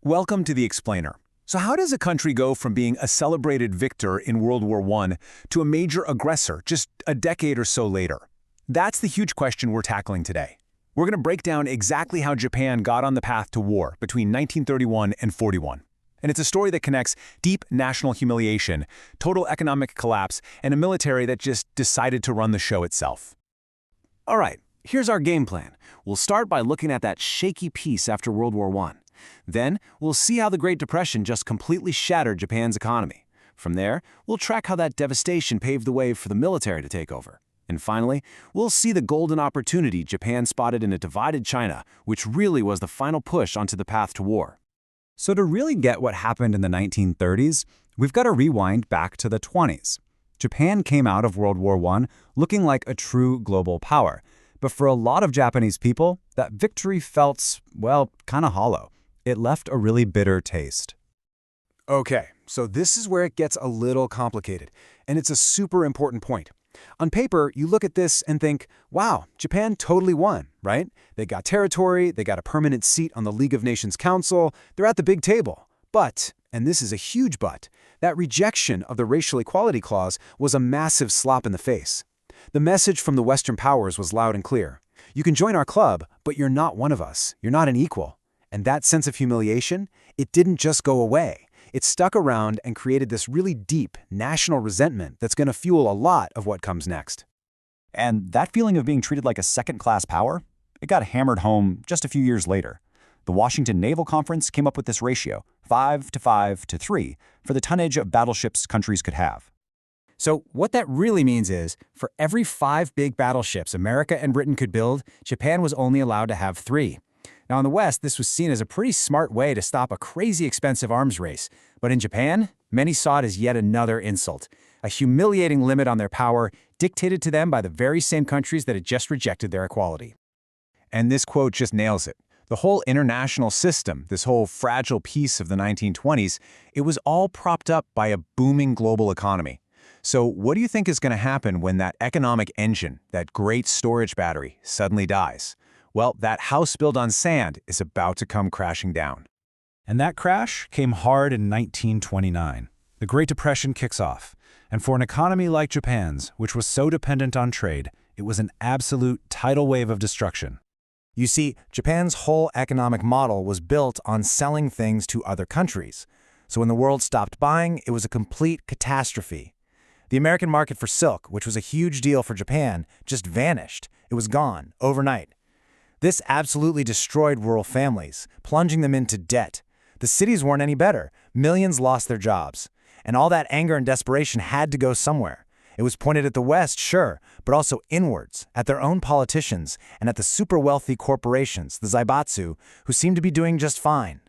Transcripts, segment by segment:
Welcome to The Explainer. So how does a country go from being a celebrated victor in World War I to a major aggressor just a decade or so later? That's the huge question we're tackling today. We're going to break down exactly how Japan got on the path to war between 1931 and 41. And it's a story that connects deep national humiliation, total economic collapse, and a military that just decided to run the show itself. All right, here's our game plan. We'll start by looking at that shaky peace after World War I. Then, we'll see how the Great Depression just completely shattered Japan's economy. From there, we'll track how that devastation paved the way for the military to take over. And finally, we'll see the golden opportunity Japan spotted in a divided China, which really was the final push onto the path to war. So to really get what happened in the 1930s, we've got to rewind back to the 20s. Japan came out of World War I looking like a true global power. But for a lot of Japanese people, that victory felt, well, kind of hollow. It left a really bitter taste. Okay, so this is where it gets a little complicated, and it's a super important point. On paper, you look at this and think, wow, Japan totally won, right? They got territory, they got a permanent seat on the League of Nations Council, they're at the big table. But, and this is a huge but, that rejection of the racial equality clause was a massive slap in the face. The message from the Western powers was loud and clear. You can join our club, but you're not one of us. You're not an equal. And that sense of humiliation, it didn't just go away. It stuck around and created this really deep national resentment that's going to fuel a lot of what comes next. And that feeling of being treated like a second-class power, it got hammered home just a few years later. The Washington Naval Conference came up with this ratio, 5 to 5 to 3, for the tonnage of battleships countries could have. So what that really means is, for every 5 big battleships America and Britain could build, Japan was only allowed to have 3. Now, in the West, this was seen as a pretty smart way to stop a crazy expensive arms race. But in Japan, many saw it as yet another insult, a humiliating limit on their power dictated to them by the very same countries that had just rejected their equality. And this quote just nails it. The whole international system, this whole fragile piece of the 1920s, it was all propped up by a booming global economy. So what do you think is going to happen when that economic engine, that great storage battery, suddenly dies? Well, that house built on sand is about to come crashing down. And that crash came hard in 1929. The Great Depression kicks off. And for an economy like Japan's, which was so dependent on trade, it was an absolute tidal wave of destruction. You see, Japan's whole economic model was built on selling things to other countries. So when the world stopped buying, it was a complete catastrophe. The American market for silk, which was a huge deal for Japan, just vanished. It was gone overnight. This absolutely destroyed rural families, plunging them into debt. The cities weren't any better. Millions lost their jobs. And all that anger and desperation had to go somewhere. It was pointed at the West, sure, but also inwards, at their own politicians, and at the super wealthy corporations, the Zaibatsu, who seemed to be doing just fine.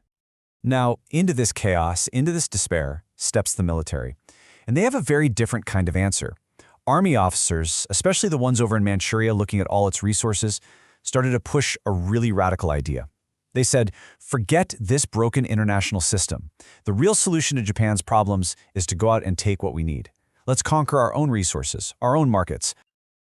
Now, into this chaos, into this despair, steps the military. And they have a very different kind of answer. Army officers, especially the ones over in Manchuria looking at all its resources, started to push a really radical idea. They said, forget this broken international system. The real solution to Japan's problems is to go out and take what we need. Let's conquer our own resources, our own markets.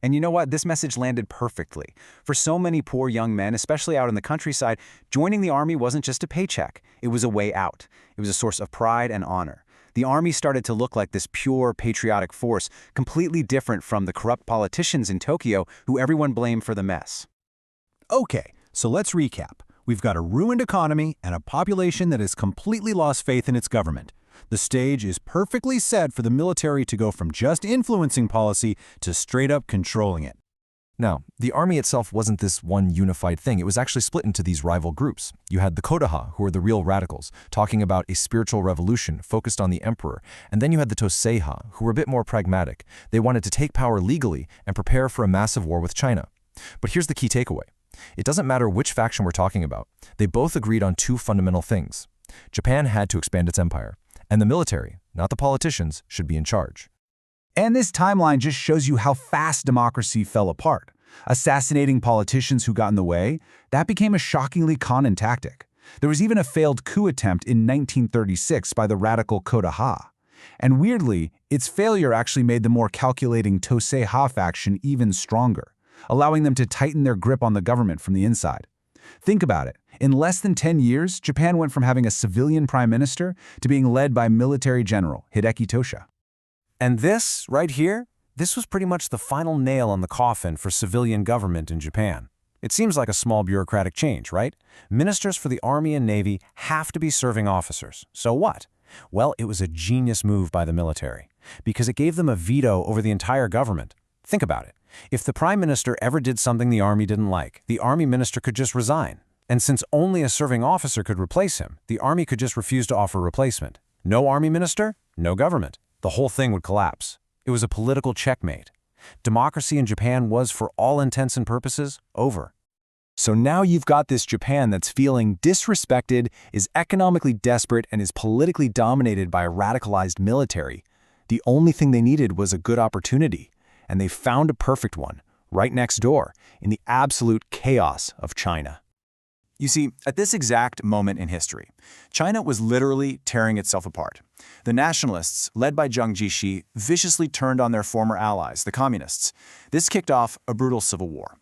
And you know what? This message landed perfectly. For so many poor young men, especially out in the countryside, joining the army wasn't just a paycheck. It was a way out. It was a source of pride and honor. The army started to look like this pure, patriotic force, completely different from the corrupt politicians in Tokyo who everyone blamed for the mess. Okay, so let's recap. We've got a ruined economy and a population that has completely lost faith in its government. The stage is perfectly set for the military to go from just influencing policy to straight up controlling it. Now, the army itself wasn't this one unified thing. It was actually split into these rival groups. You had the Kodaha, who were the real radicals, talking about a spiritual revolution focused on the emperor. And then you had the Toseiha, who were a bit more pragmatic. They wanted to take power legally and prepare for a massive war with China. But here's the key takeaway. It doesn't matter which faction we're talking about. They both agreed on 2 fundamental things. Japan had to expand its empire, and the military, not the politicians, should be in charge. And this timeline just shows you how fast democracy fell apart. Assassinating politicians who got in the way, that became a shockingly common tactic. There was even a failed coup attempt in 1936 by the radical Kodaha. And weirdly, its failure actually made the more calculating Toseiha faction even stronger, allowing them to tighten their grip on the government from the inside. Think about it. In less than 10 years, Japan went from having a civilian prime minister to being led by military general Hideki Toshio. And this, right here, this was pretty much the final nail on the coffin for civilian government in Japan. It seems like a small bureaucratic change, right? Ministers for the Army and Navy have to be serving officers. So what? Well, it was a genius move by the military, because it gave them a veto over the entire government. Think about it. If the prime minister ever did something the army didn't like, the army minister could just resign. And since only a serving officer could replace him, the army could just refuse to offer replacement. No army minister, no government. The whole thing would collapse. It was a political checkmate. Democracy in Japan was, for all intents and purposes, over. So now you've got this Japan that's feeling disrespected, is economically desperate, and is politically dominated by a radicalized military. The only thing they needed was a good opportunity, and they found a perfect one, right next door, in the absolute chaos of China. You see, at this exact moment in history, China was literally tearing itself apart. The nationalists, led by Jiang Jiechi, viciously turned on their former allies, the communists. This kicked off a brutal civil war.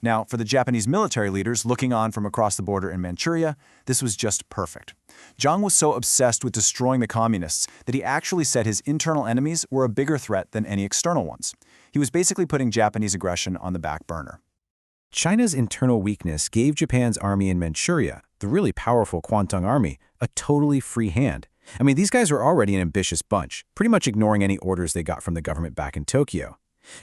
Now, for the Japanese military leaders looking on from across the border in Manchuria, this was just perfect. Jiang was so obsessed with destroying the communists that he actually said his internal enemies were a bigger threat than any external ones. He was basically putting Japanese aggression on the back burner. China's internal weakness gave Japan's army in Manchuria, the really powerful Kwantung Army, a totally free hand. I mean, these guys were already an ambitious bunch, pretty much ignoring any orders they got from the government back in Tokyo.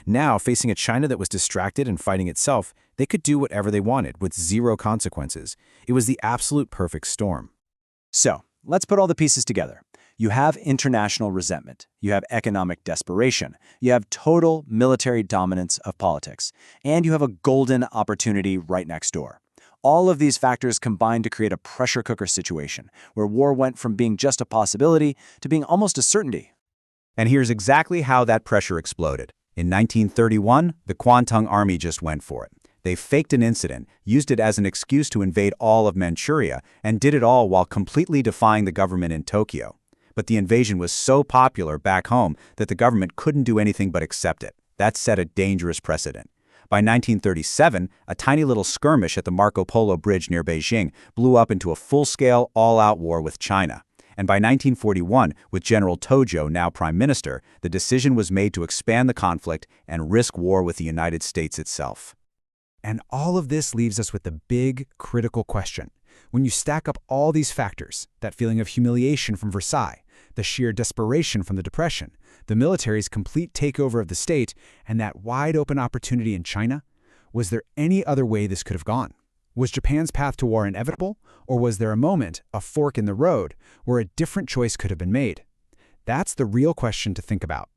Now, facing a China that was distracted and fighting itself, they could do whatever they wanted with zero consequences. It was the absolute perfect storm. So, let's put all the pieces together. You have international resentment, you have economic desperation, you have total military dominance of politics, and you have a golden opportunity right next door. All of these factors combine to create a pressure cooker situation, where war went from being just a possibility to being almost a certainty. And here's exactly how that pressure exploded. In 1931, the Kwantung Army just went for it. They faked an incident, used it as an excuse to invade all of Manchuria, and did it all while completely defying the government in Tokyo. But the invasion was so popular back home that the government couldn't do anything but accept it. That set a dangerous precedent. By 1937, a tiny little skirmish at the Marco Polo Bridge near Beijing blew up into a full-scale, all-out war with China. And by 1941, with General Tojo now prime minister, the decision was made to expand the conflict and risk war with the United States itself. And all of this leaves us with the big, critical question. When you stack up all these factors, that feeling of humiliation from Versailles, the sheer desperation from the Depression, the military's complete takeover of the state, and that wide-open opportunity in China, was there any other way this could have gone? Was Japan's path to war inevitable, or was there a moment, a fork in the road, where a different choice could have been made? That's the real question to think about.